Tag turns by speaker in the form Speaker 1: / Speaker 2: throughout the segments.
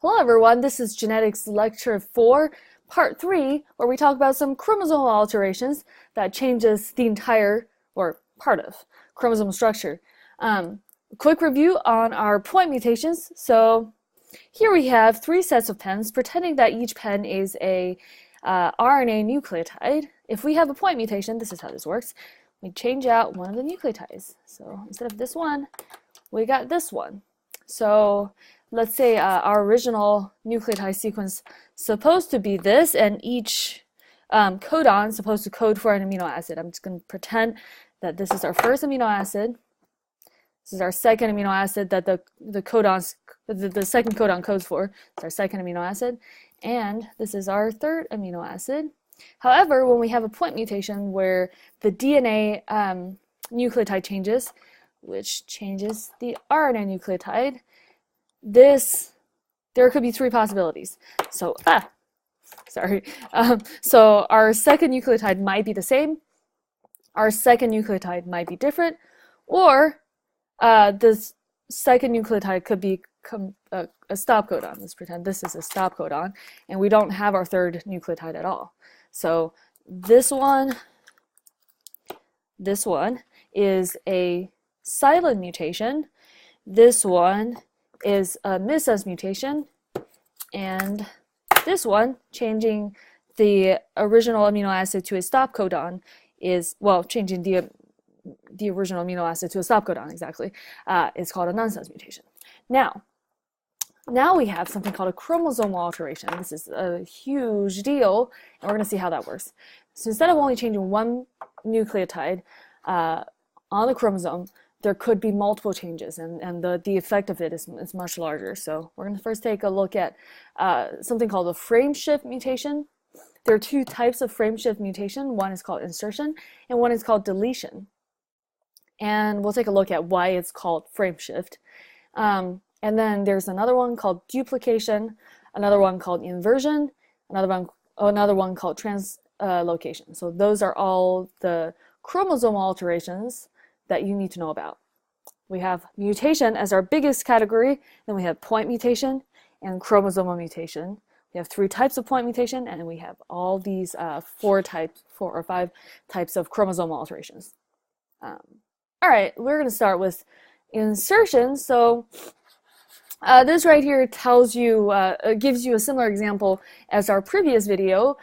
Speaker 1: Hello everyone, this is Genetics Lecture 4, Part 3, where we talk about some chromosomal alterations that changes the entire, or part of, chromosome structure. Quick review on our point mutations. So here we have 3 sets of pens, pretending that each pen is a RNA nucleotide. If we have a point mutation, this is how this works. We change out one of the nucleotides. So instead of this one, we got this one. So let's say our original nucleotide sequence supposed to be this, and each codon is supposed to code for an amino acid. I'm just going to pretend that this is our first amino acid. This is our second amino acid that the second codon codes for. It's our second amino acid. And this is our third amino acid. However, when we have a point mutation where the DNA nucleotide changes, which changes the RNA nucleotide, there could be 3 possibilities. So, so our second nucleotide might be the same, our second nucleotide might be different, or the second nucleotide could become a stop codon. Let's pretend this is a stop codon, and we don't have our third nucleotide at all. So this one is a silent mutation. This one is a missense mutation, and this one, changing the original amino acid to a stop codon, is, well, changing the original amino acid to a stop codon, exactly, is called a nonsense mutation. Now we have something called a chromosomal alteration. This is a huge deal, and we're going to see how that works. So instead of only changing one nucleotide on the chromosome, there could be multiple changes, and the effect of it is much larger. So we're going to first take a look at something called a frameshift mutation. There are 2 types of frameshift mutation. One is called insertion, and one is called deletion. And we'll take a look at why it's called frameshift. And then there's another one called duplication, another one called inversion, another one called translocation. So those are all the chromosomal alterations that you need to know about. We have mutation as our biggest category, then we have point mutation and chromosomal mutation. We have 3 types of point mutation, and we have all these 4 or 5 types of chromosomal alterations. All right, we're going to start with insertion. So this right here tells you, gives you a similar example as our previous video,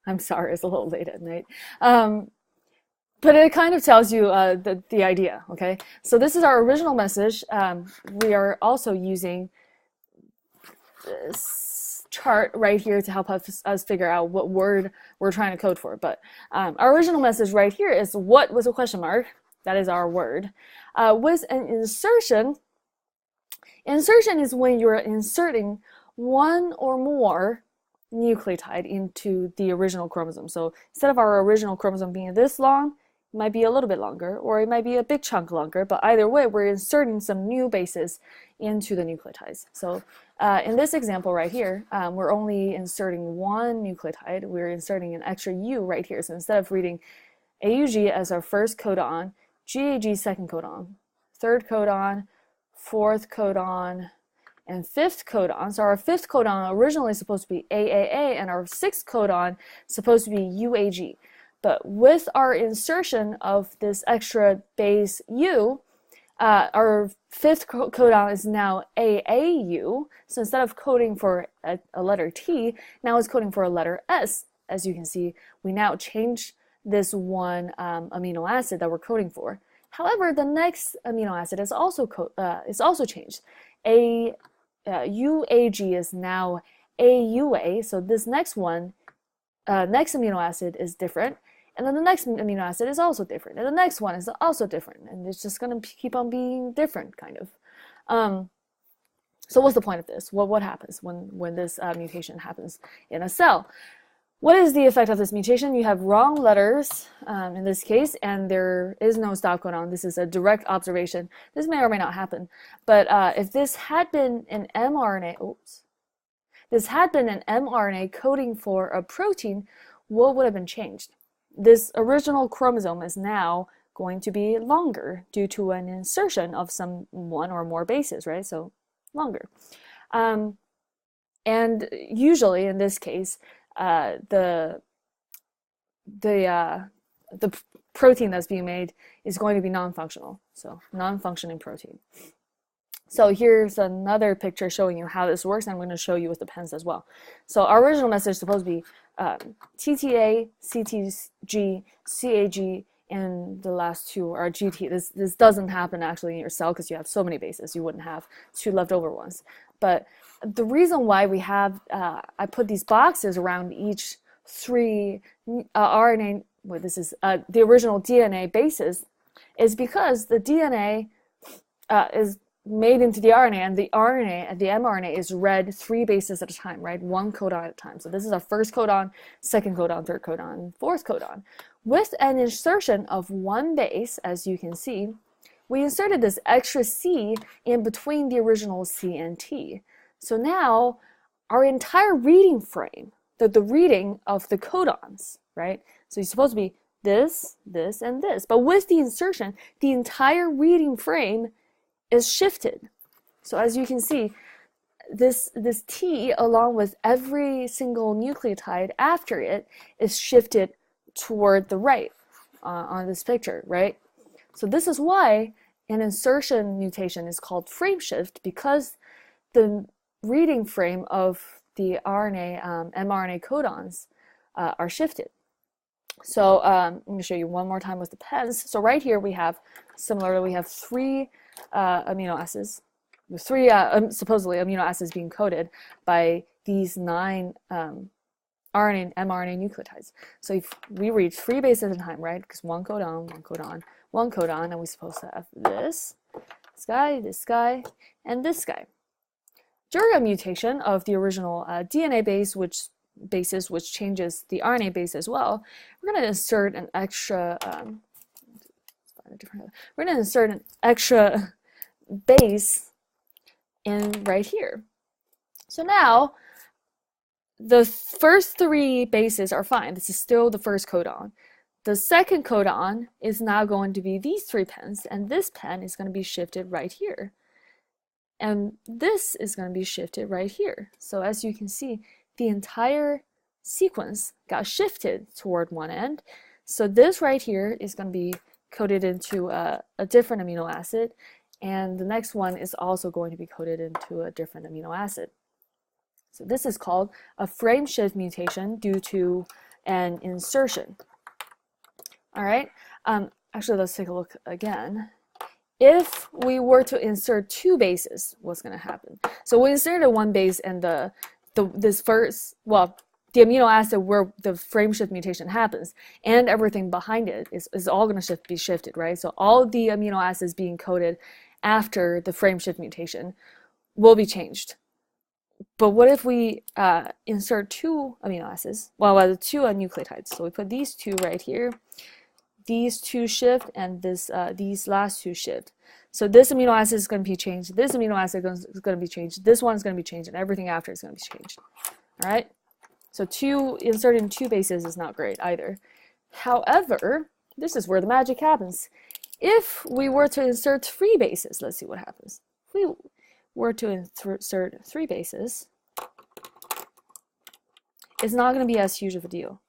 Speaker 1: I'm sorry, it's a little late at night. But it kind of tells you the idea, okay? So this is our original message. We are also using this chart right here to help us figure out what word we're trying to code for. But our original message right here is what was a question mark. That is our word. With an insertion is when you're inserting one or more nucleotide into the original chromosome. So instead of our original chromosome being this long, it might be a little bit longer, or it might be a big chunk longer, but either way, we're inserting some new bases into the nucleotides. So in this example right here, we're only inserting one nucleotide. We're inserting an extra U right here. So instead of reading AUG as our first codon, GAG second codon, third codon, fourth codon, and 5th codon. So our 5th codon originally supposed to be AAA, and our 6th codon supposed to be UAG. But with our insertion of this extra base U, our 5th codon is now AAU. So instead of coding for a letter T, now it's coding for a letter S. As you can see, we now change this one amino acid that we're coding for. However, the next amino acid is also changed. UAG is now AUA, so this next one, next amino acid is different, and then the next amino acid is also different, and the next one is also different, and it's just going to keep on being different, kind of. So what's the point of this? What happens when this mutation happens in a cell? What is the effect of this mutation? You have wrong letters in this case, and there is no stop codon. This is a direct observation. This may or may not happen, but if this had been an mRNA, coding for a protein, what would have been changed? This original chromosome is now going to be longer due to an insertion of some one or more bases, right? So longer. And usually in this case, the protein that's being made is going to be non-functional, so non-functioning protein. So here's another picture showing you how this works. I'm going to show you with the pens as well. So our original message is supposed to be TTA, CTG, CAG, and the last two are GT. This doesn't happen actually in your cell because you have so many bases. You wouldn't have two leftover ones. But the reason why we have, I put these boxes around each three RNA, well, this is the original DNA bases, is because the DNA is made into the RNA, and the RNA and the mRNA is read 3 bases at a time, right? 1 codon at a time. So this is our first codon, second codon, third codon, fourth codon. With an insertion of 1 base, as you can see, we inserted this extra C in between the original C and T. So now our entire reading frame, the reading of the codons, right? So it's supposed to be this, this, and this. But with the insertion, the entire reading frame is shifted. So as you can see, this T, along with every single nucleotide after it, is shifted toward the right on this picture, right? So this is why an insertion mutation is called frame shift, because the reading frame of the RNA, mRNA codons are shifted. So I'm going to show you one more time with the pens. So right here we have, similarly, we have 3 amino acids, with 3 supposedly amino acids being coded by these 9 RNA and mRNA nucleotides. So if we read 3 bases at a time, right? Because 1 codon, 1 codon, 1 codon, and we're supposed to have this guy, and this guy. During a mutation of the original DNA base, bases, which changes the RNA base as well, we're going to insert an extra. We're going to insert an extra base in right here. So now the first 3 bases are fine. This is still the first codon. The second codon is now going to be these 3 pens, and this pen is going to be shifted right here. And this is going to be shifted right here. So as you can see, the entire sequence got shifted toward one end. So this right here is going to be coded into a different amino acid, and the next one is also going to be coded into a different amino acid. So this is called a frame shift mutation due to an insertion. All right, actually let's take a look again. If we were to insert 2 bases, what's going to happen? So we inserted 1 base, and the amino acid where the frame shift mutation happens and everything behind it is all going to be shifted, right? So all the amino acids being coded after the frame shift mutation will be changed. But what if we insert 2 amino acids? Well, 2 nucleotides. So we put these 2 right here. These 2 shift, and these last 2 shift. So this amino acid is going to be changed. This amino acid is going to be changed. This one is going to be changed, and everything after is going to be changed. All right. So inserting 2 bases is not great either. However, this is where the magic happens. If we were to insert 3 bases, let's see what happens. If we were to insert 3 bases, it's not going to be as huge of a deal,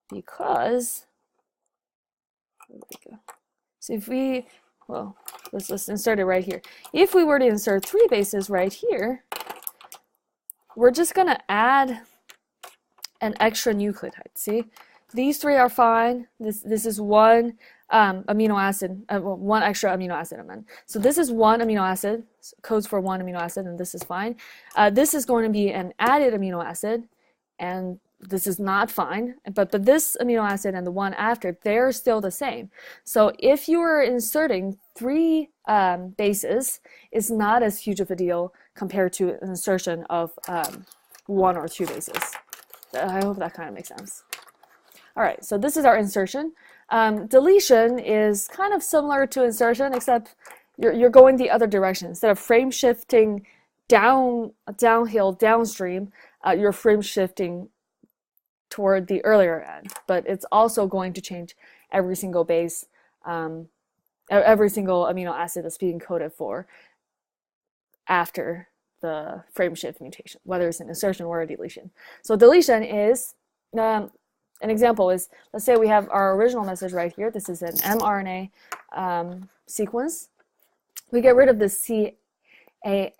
Speaker 1: because so if we, well, let's insert it right here. If we were to insert 3 bases right here, we're just going to add an extra nucleotide. See, these 3 are fine. This is 1 amino acid, 1 extra amino acid. I meant. So this is 1 amino acid, codes for 1 amino acid, and this is fine. This is going to be an added amino acid, and this is not fine. But this amino acid and the one after, they're still the same. So if you are inserting 3 bases, it's not as huge of a deal compared to an insertion of 1 or 2 bases. I hope that kind of makes sense. All right, so this is our insertion. Deletion is kind of similar to insertion, except you're going the other direction. Instead of frame shifting downhill, downstream, you're frame shifting toward the earlier end. But it's also going to change every single base every single amino acid that's being coded for after the frame shift mutation, whether it's an insertion or a deletion. So deletion is, an example is, let's say we have our original message right here. This is an mRNA sequence. We get rid of the CA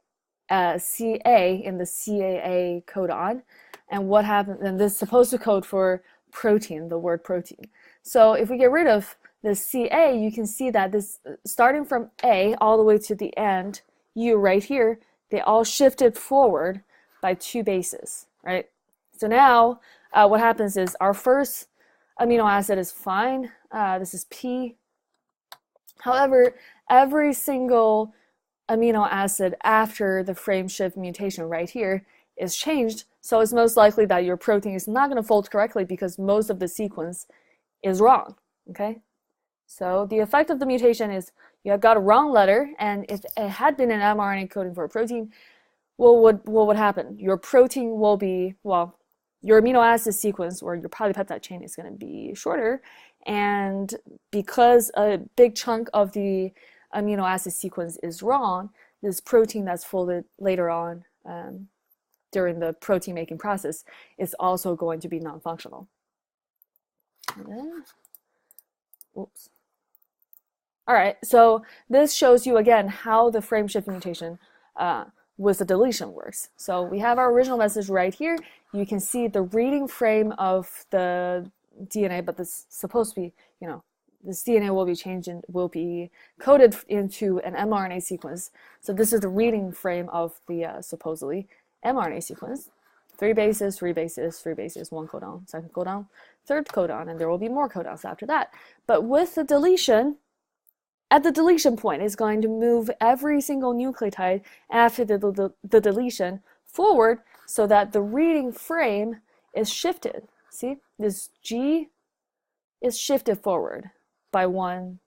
Speaker 1: in the CAA codon, and what happens? And this is supposed to code for protein, the word protein. So if we get rid of the CA, you can see that this, starting from A all the way to the end, U right here, they all shifted forward by 2 bases, right? So now what happens is our first amino acid is fine. This is P. However, every single amino acid after the frame shift mutation right here is changed. So it's most likely that your protein is not going to fold correctly because most of the sequence is wrong, okay? So the effect of the mutation is you have got a wrong letter, and if it had been an mRNA coding for a protein, what would happen? Your protein will be, well, your amino acid sequence or your polypeptide chain is going to be shorter, and because a big chunk of the amino acid sequence is wrong, this protein that's folded later on during the protein making process is also going to be non-functional. Oops. All right, so this shows you again how the frame shift mutation with the deletion works. So we have our original message right here. You can see the reading frame of the DNA, but this is supposed to be, you know, this DNA will be changed and will be coded into an mRNA sequence. So this is the reading frame of the supposedly mRNA sequence. 3 bases, 3 bases, 3 bases, 1 codon, second codon, third codon, and there will be more codons after that. But with the deletion, at the deletion point, it's going to move every single nucleotide after the deletion forward so that the reading frame is shifted. See, this G is shifted forward by one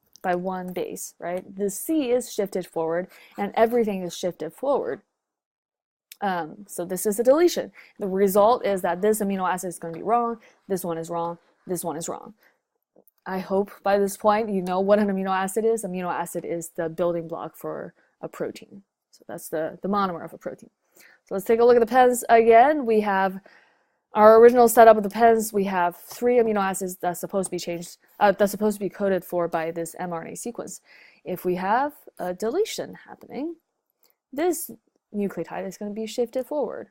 Speaker 1: base, right? The C is shifted forward, and everything is shifted forward. So this is a deletion. The result is that this amino acid is going to be wrong, this one is wrong, this one is wrong. I hope by this point you know what an amino acid is. Amino acid is the building block for a protein. So that's the monomer of a protein. So let's take a look at the pens again. We have our original setup of the pens. We have 3 amino acids that's supposed to be changed, that's supposed to be coded for by this mRNA sequence. If we have a deletion happening, this nucleotide is going to be shifted forward,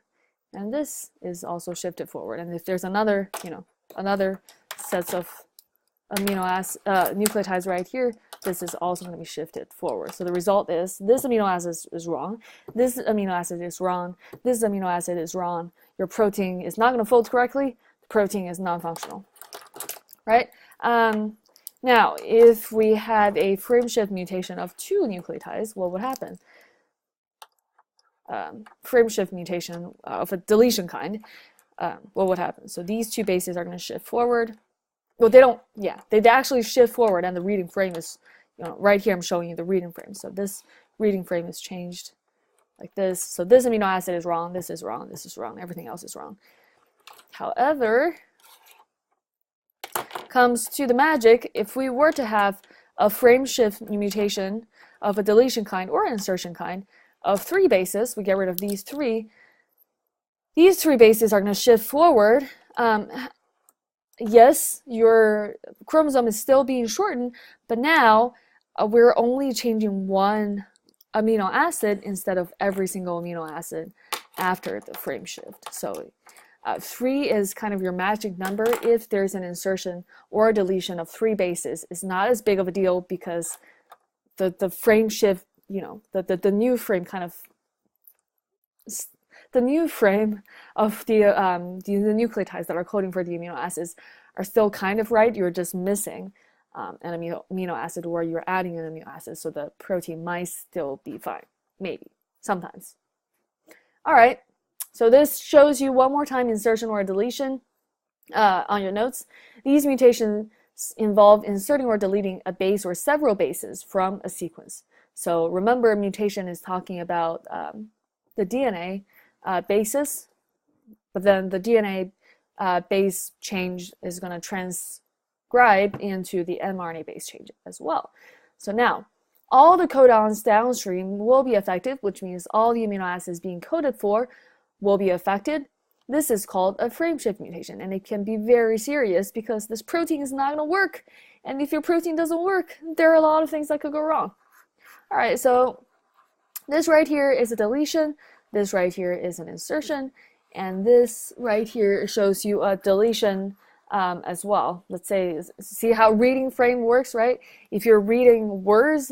Speaker 1: and this is also shifted forward. And if there's another, you know, another sets of amino acid nucleotides right here, this is also going to be shifted forward. So the result is this amino acid is wrong, this amino acid is wrong, this amino acid is wrong. Your protein is not going to fold correctly. The protein is non-functional, right? Now, if we had a frame shift mutation of 2 nucleotides, what would happen? Frame shift mutation of a deletion kind, what would happen? So these 2 bases are going to shift forward. Well, they don't, yeah, they actually shift forward, and the reading frame is, you know, right here I'm showing you the reading frame. So this reading frame is changed like this. So this amino acid is wrong, this is wrong, this is wrong, everything else is wrong. However, comes to the magic, if we were to have a frame shift mutation of a deletion kind or an insertion kind of 3 bases, we get rid of these 3. These 3 bases are going to shift forward. Yes, your chromosome is still being shortened, but now we're only changing 1 amino acid instead of every single amino acid after the frame shift. So 3 is kind of your magic number. If there's an insertion or a deletion of 3 bases, it's not as big of a deal because the frame shift, you know, the new frame kind of, the new frame of the nucleotides that are coding for the amino acids are still kind of right. You're just missing an amino acid, or you're adding an amino acid, so the protein might still be fine. Maybe. Sometimes. All right. So this shows you one more time insertion or deletion on your notes. These mutations involve inserting or deleting a base or several bases from a sequence. So remember, mutation is talking about the DNA basis, but then the DNA base change is going to transcribed into the mRNA base change as well. So now, all the codons downstream will be affected, which means all the amino acids being coded for will be affected. This is called a frameshift mutation, and it can be very serious because this protein is not going to work. And if your protein doesn't work, there are a lot of things that could go wrong. All right, so this right here is a deletion, this right here is an insertion, and this right here shows you a deletion as well. Let's say, see how reading frame works, right? If you're reading words,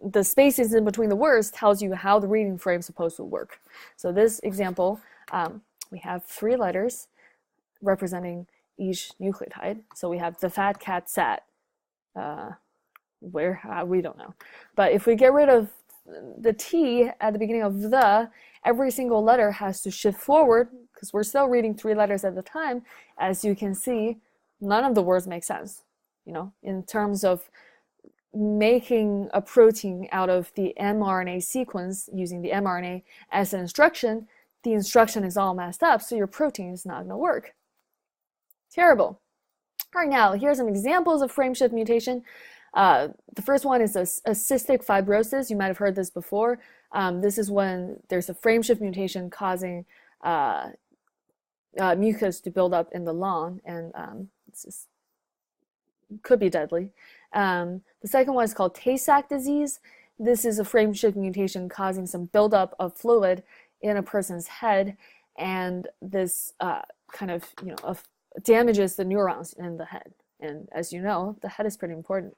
Speaker 1: the spaces in between the words tells you how the reading frame is supposed to work. So this example, we have 3 letters representing each nucleotide. So we have the fat cat sat. We don't know. But if we get rid of the T at the beginning of the, every single letter has to shift forward because we're still reading 3 letters at a time. As you can see, none of the words make sense, you know, in terms of making a protein out of the mRNA sequence using the mRNA as an instruction. The instruction is all messed up, so your protein is not going to work. Terrible. All right, now here's some examples of frameshift mutation. The first one is a cystic fibrosis. You might have heard this before. This is when there's a frameshift mutation causing mucus to build up in the lung, and could be deadly. The second one is called Tay-Sachs disease. This is a frameshift mutation causing some buildup of fluid in a person's head, and this kind of, you know, damages the neurons in the head. And as you know, the head is pretty important.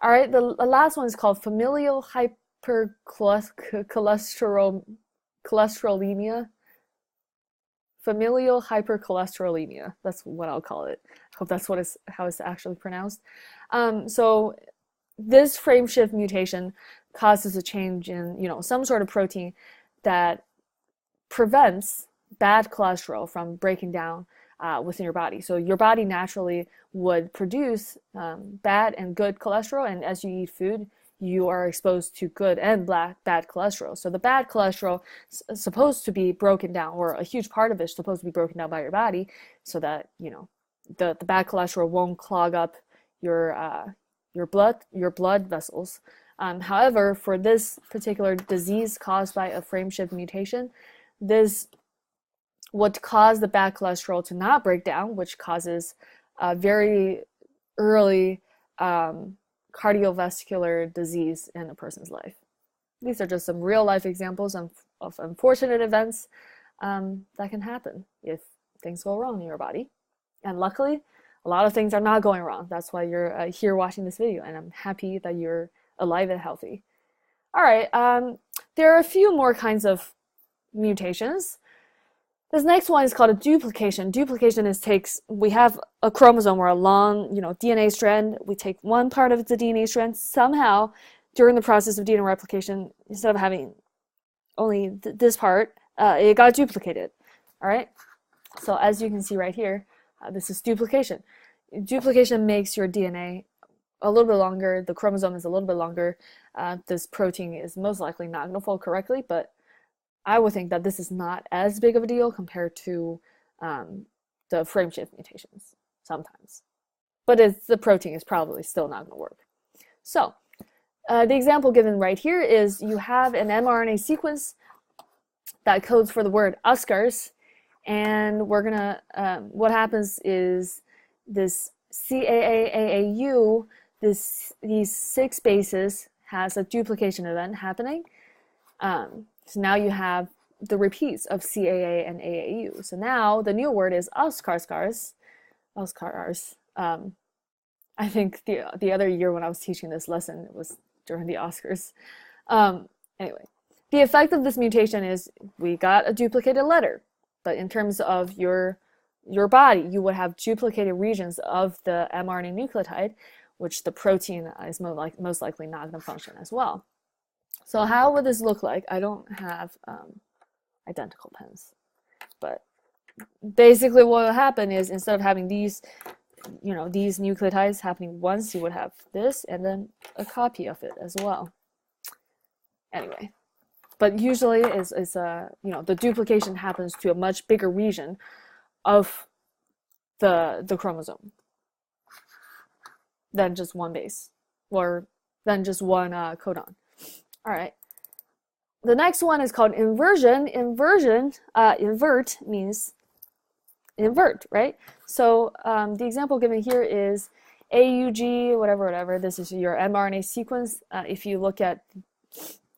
Speaker 1: All right, the last one is called familial hypercholesterolemia. Familial hypercholesterolemia. That's what I'll call it. I hope that's how it's actually pronounced. So this frameshift mutation causes a change in, you know, some sort of protein that prevents bad cholesterol from breaking down within your body. So your body naturally would produce bad and good cholesterol, and as you eat food, you are exposed to good and bad cholesterol. So the bad cholesterol is supposed to be broken down, or a huge part of it is supposed to be broken down by your body, so that, you know, the bad cholesterol won't clog up your blood vessels. However, for this particular disease caused by a frameshift mutation, this would cause the bad cholesterol to not break down, which causes very early cardiovascular disease in a person's life. These are just some real life examples of unfortunate events that can happen if things go wrong in your body. And luckily, a lot of things are not going wrong. That's why you're here watching this video, and I'm happy that you're alive and healthy. All right, there are a few more kinds of mutations. This next one is called a duplication. Duplication is we have a chromosome or a long, you know, DNA strand. We take one part of the DNA strand. Somehow, during the process of DNA replication, instead of having only this part, it got duplicated. All right. So as you can see right here, this is duplication. Duplication makes your DNA a little bit longer. The chromosome is a little bit longer. This protein is most likely not going to fold correctly, but I would think that this is not as big of a deal compared to the frameshift mutations sometimes. But the protein is probably still not going to work. So the example given right here is you have an mRNA sequence that codes for the word USCARS, and we're going to, what happens is this CAA-AAU, these 6 bases has a duplication event happening. So now you have the repeats of CAA and AAU. So now the new word is USCARS. I think the other year when I was teaching this lesson, it was during the Oscars. Anyway, the effect of this mutation is we got a duplicated letter, but in terms of your body, you would have duplicated regions of the mRNA nucleotide, which the protein is most likely not going to function as well. So how would this look like? I don't have identical pens, but basically what will happen is instead of having these, you know, these nucleotides happening once, you would have this and then a copy of it as well. Anyway, but usually you know, the duplication happens to a much bigger region of the chromosome. than just one base, or than just one codon. All right. The next one is called inversion. Inversion, invert means invert, right? So the example given here is AUG, whatever. This is your mRNA sequence. If you look at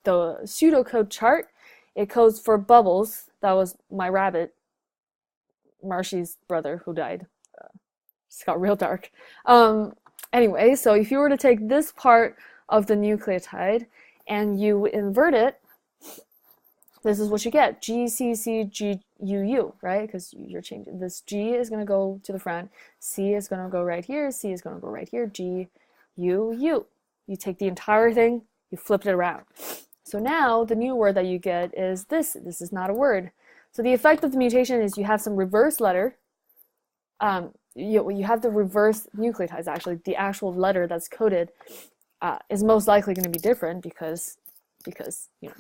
Speaker 1: the pseudocode chart, it codes for bubbles. That was my rabbit, Marshy's brother, who died. It's got real dark. Anyway, so if you were to take this part of the nucleotide and you invert it, this is what you get, GCCGUU, right? Because you're changing. This G is going to go to the front, C is going to go right here, C is going to go right here, GUU. You take the entire thing, you flip it around. So now the new word that you get is this. This is not a word. So the effect of the mutation is you have some reverse letter. You have the reverse nucleotides, actually. The actual letter that's coded is most likely going to be different because you know,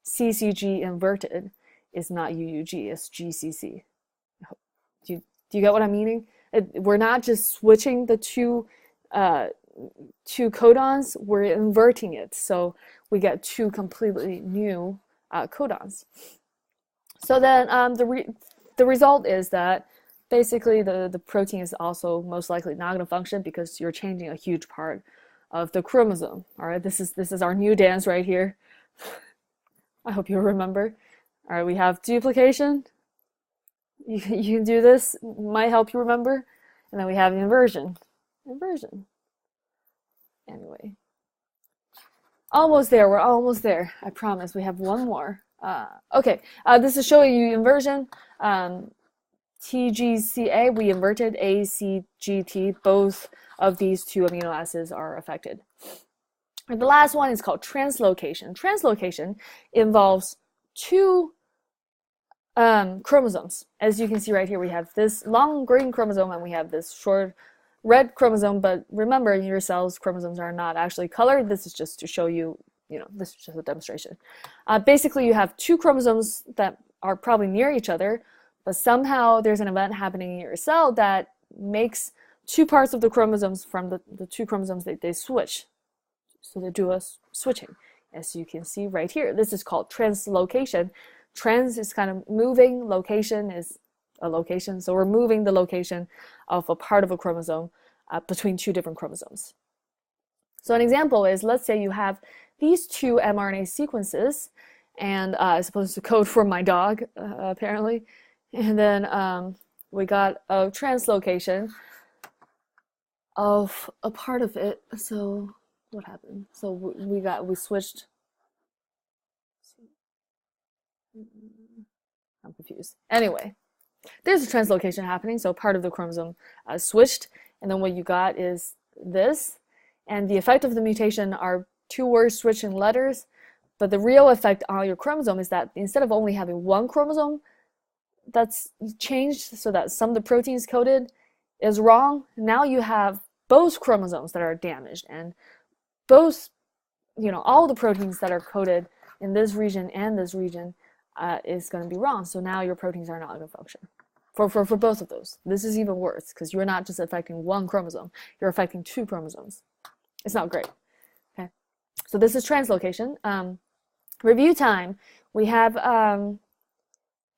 Speaker 1: CCG inverted is not UUG, it's GCC. Do you get what I'm meaning? We're not just switching the two codons, we're inverting it. So we get two completely new codons. So then the result is that basically the protein is also most likely not going to function because you're changing a huge part of the chromosome. All right, this is our new dance right here. I hope you remember. All right, we have duplication. You can do this, might help you remember. And then we have inversion. Inversion. Anyway. Almost there, we're almost there. I promise, we have one more. Okay, this is showing you inversion. TGCA, we inverted ACGT. Both of these two amino acids are affected. And the last one is called translocation. Translocation involves two chromosomes. As you can see right here, we have this long green chromosome and we have this short red chromosome. But remember, in your cells, chromosomes are not actually colored. This is just to show you, this is just a demonstration. Basically, you have two chromosomes that are probably near each other, but somehow there's an event happening in your cell that makes two parts of the chromosomes from the two chromosomes, they switch. So they do a switching, as you can see right here. This is called translocation. Trans is kind of moving, location is a location. So we're moving the location of a part of a chromosome between two different chromosomes. So an example is, let's say you have these two mRNA sequences, and I'm supposed to code for my dog, apparently. And then we got a translocation of a part of it. So what happened? So we switched. I'm confused. Anyway, there's a translocation happening. So part of the chromosome switched, and then what you got is this. And the effect of the mutation are two words switching letters. But the real effect on your chromosome is that instead of only having one chromosome that's changed so that some of the proteins coded is wrong, now you have both chromosomes that are damaged, and both, all the proteins that are coded in this region and this region is going to be wrong. So now your proteins are not going to function for both of those. This is even worse because you're not just affecting one chromosome, you're affecting two chromosomes. It's not great. Okay, so this is translocation. Review time. We have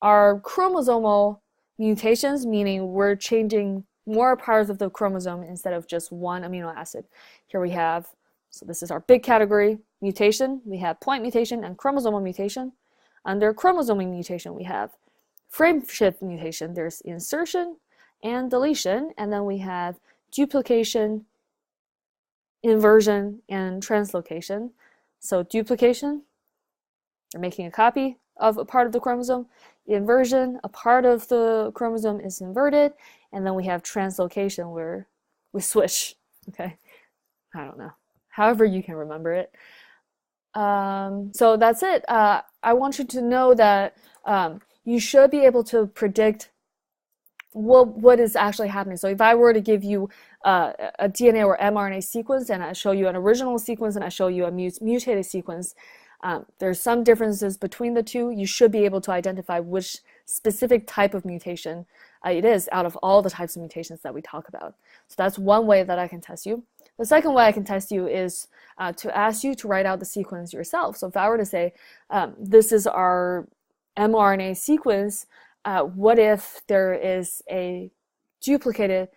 Speaker 1: our chromosomal mutations, meaning we're changing more parts of the chromosome instead of just one amino acid. Here we have, so this is our big category, mutation. We have point mutation and chromosomal mutation. Under chromosomal mutation, we have frameshift mutation. There's insertion and deletion, and then we have duplication, inversion, and translocation. So duplication, you're making a copy of a part of the chromosome. Inversion, a part of the chromosome is inverted, and then we have translocation where we switch. Okay, I don't know. However you can remember it. So that's it. I want you to know that you should be able to predict what is actually happening. So if I were to give you a DNA or mRNA sequence, and I show you an original sequence and I show you a mutated sequence, there's some differences between the two. You should be able to identify which specific type of mutation it is out of all the types of mutations that we talk about. So that's one way that I can test you. The second way I can test you is to ask you to write out the sequence yourself. So if I were to say, this is our mRNA sequence, what if there is a duplication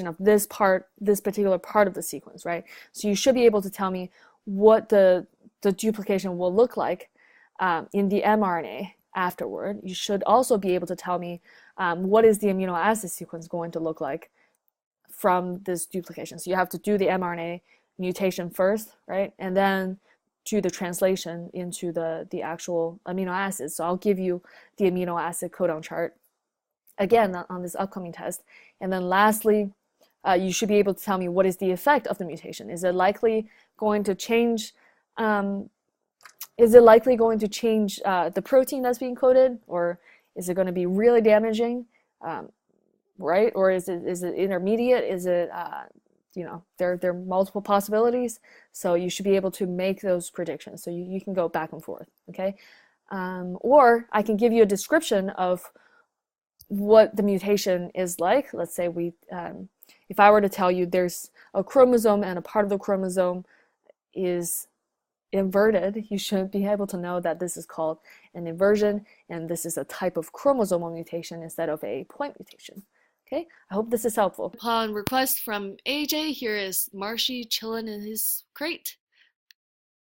Speaker 1: of this particular part of the sequence, right? So you should be able to tell me what the duplication will look like in the mRNA afterward. You should also be able to tell me what is the amino acid sequence going to look like from this duplication. So you have to do the mRNA mutation first, right? And then do the translation into the actual amino acids. So I'll give you the amino acid codon chart again on this upcoming test. And then lastly, you should be able to tell me what is the effect of the mutation. Is it likely going to change the protein that's being coded, or is it going to be really damaging, right? Or is it intermediate? Is it there are multiple possibilities, so you should be able to make those predictions. So you can go back and forth, okay? Or I can give you a description of what the mutation is like. Let's say if I were to tell you there's a chromosome and a part of the chromosome is inverted, you should be able to know that this is called an inversion, and this is a type of chromosomal mutation instead of a point mutation. Okay, I hope this is helpful. Upon request from AJ, here is Marshy chilling in his crate.